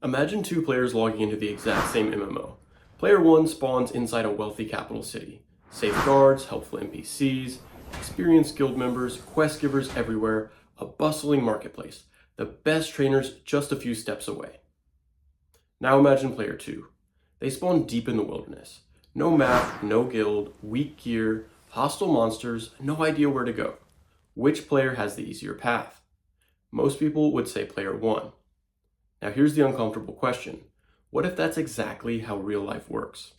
Imagine two players logging into the exact same MMO. Player 1 spawns inside a wealthy capital city. Safe guards, helpful NPCs, experienced guild members, quest givers everywhere, a bustling marketplace. The best trainers just a few steps away. Now imagine Player 2. They spawn deep in the wilderness. No map, no guild, weak gear, hostile monsters, no idea where to go. Which player has the easier path? Most people would say Player 1. Now here's the uncomfortable question. What if that's exactly how real life works?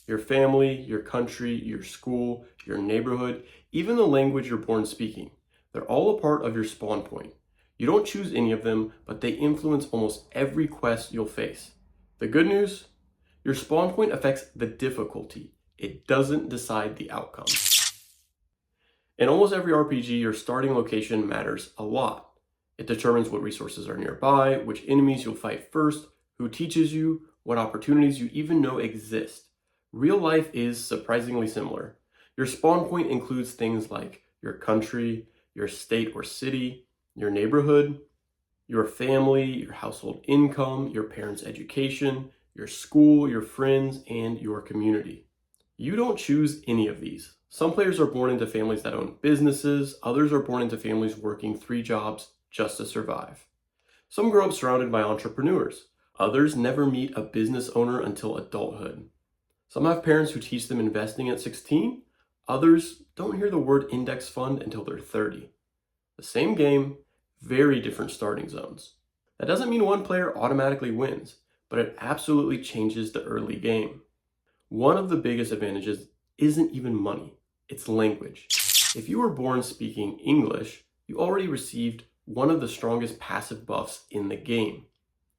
Your family, your country, your school, your neighborhood, even the language you're born speaking, they're all a part of your spawn point. You don't choose any of them, but they influence almost every quest you'll face. The good news? Your spawn point affects the difficulty. It doesn't decide the outcome. In almost every RPG, your starting location matters a lot. It determines what resources are nearby, which enemies you'll fight first, who teaches you, what opportunities you even know exist. Real life is surprisingly similar. Your spawn point includes things like your country, your state or city, your neighborhood, your family, your household income, your parents' education, your school, your friends, and your community. You don't choose any of these. Some players are born into families that own businesses, others are born into families working 3 jobs just to survive. Some grow up surrounded by entrepreneurs. Others never meet a business owner until adulthood. Some have parents who teach them investing at 16. Others don't hear the word index fund until they're 30. The same game, very different starting zones. That doesn't mean one player automatically wins, but it absolutely changes the early game. One of the biggest advantages isn't even money, it's language. If you were born speaking English, you already received one of the strongest passive buffs in the game.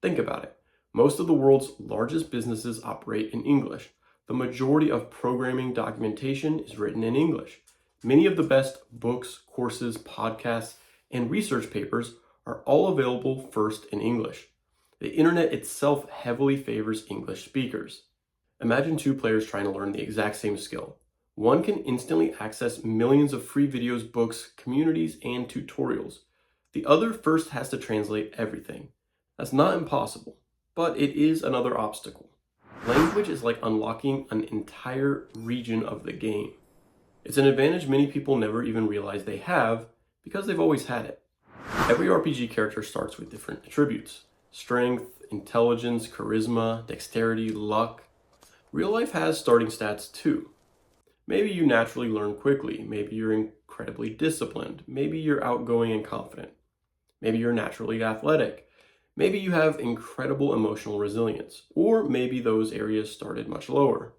Think about it. Most of the world's largest businesses operate in English. The majority of programming documentation is written in English. Many of the best books, courses, podcasts, and research papers are all available first in English. The internet itself heavily favors English speakers. Imagine 2 players trying to learn the exact same skill. One can instantly access millions of free videos, books, communities, and tutorials. The other first has to translate everything. That's not impossible, but it is another obstacle. Language is like unlocking an entire region of the game. It's an advantage many people never even realize they have because they've always had it. Every RPG character starts with different attributes: strength, intelligence, charisma, dexterity, luck. Real life has starting stats too. Maybe you naturally learn quickly, maybe you're incredibly disciplined, maybe you're outgoing and confident, maybe you're naturally athletic, maybe you have incredible emotional resilience, or maybe those areas started much lower.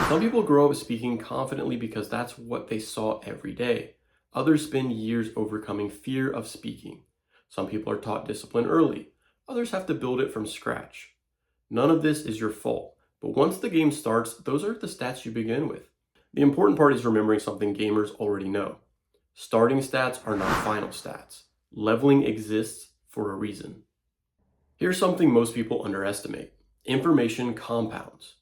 Some people grow up speaking confidently because that's what they saw every day. Others spend years overcoming fear of speaking. Some people are taught discipline early. Others have to build it from scratch. None of this is your fault, but once the game starts, those are the stats you begin with. The important part is remembering something gamers already know. Starting stats are not final stats. Leveling exists for a reason. Here's something most people underestimate. Information compounds.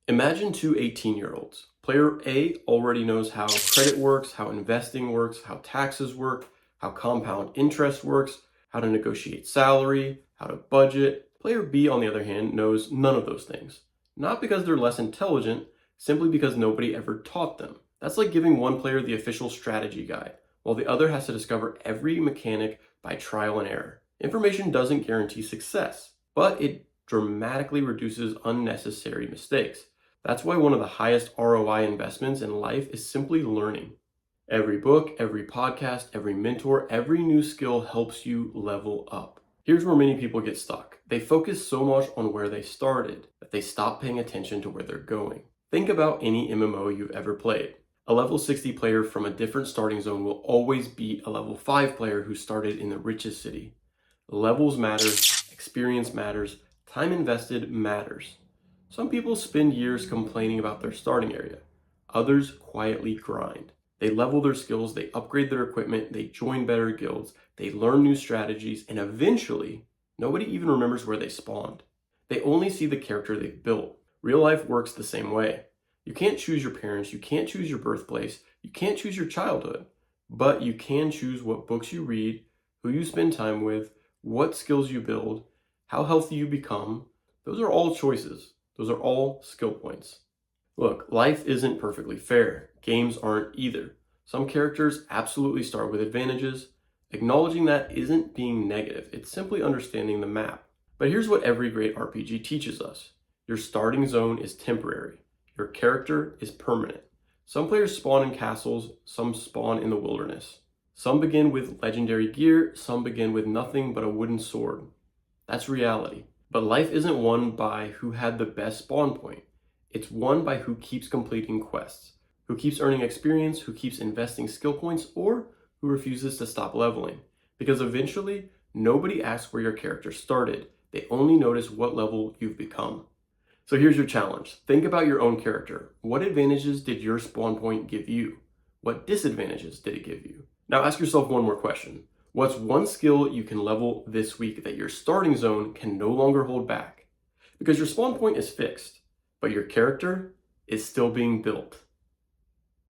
Imagine 2 18-year-olds. Player A already knows how credit works, how investing works, how taxes work, how compound interest works, how to negotiate salary, how to budget. Player B, on the other hand, knows none of those things. Not because they're less intelligent, simply because nobody ever taught them. That's like giving one player the official strategy guide, while the other has to discover every mechanic by trial and error. Information doesn't guarantee success, but it dramatically reduces unnecessary mistakes. That's why one of the highest ROI investments in life is simply learning. Every book, every podcast, every mentor, every new skill helps you level up. Here's where many people get stuck. They focus so much on where they started that they stop paying attention to where they're going. Think about any MMO you've ever played. A level 60 player from a different starting zone will always beat a level 5 player who started in the richest city. Levels matter, experience matters, time invested matters. Some people spend years complaining about their starting area. Others quietly grind. They level their skills, they upgrade their equipment, they join better guilds, they learn new strategies, and eventually, nobody even remembers where they spawned. They only see the character they've built. Real life works the same way. You can't choose your parents, you can't choose your birthplace, you can't choose your childhood, but you can choose what books you read, who you spend time with, what skills you build, how healthy you become, those are all choices. Those are all skill points. Look, life isn't perfectly fair. Games aren't either. Some characters absolutely start with advantages. Acknowledging that isn't being negative, it's simply understanding the map. But here's what every great RPG teaches us. Your starting zone is temporary. Your character is permanent. Some players spawn in castles, some spawn in the wilderness. Some begin with legendary gear, some begin with nothing but a wooden sword. That's reality. But life isn't won by who had the best spawn point. It's won by who keeps completing quests, who keeps earning experience, who keeps investing skill points, or who refuses to stop leveling. Because eventually, nobody asks where your character started. They only notice what level you've become. So here's your challenge. Think about your own character. What advantages did your spawn point give you? What disadvantages did it give you? Now ask yourself one more question. What's one skill you can level this week that your starting zone can no longer hold back? Because your spawn point is fixed, but your character is still being built.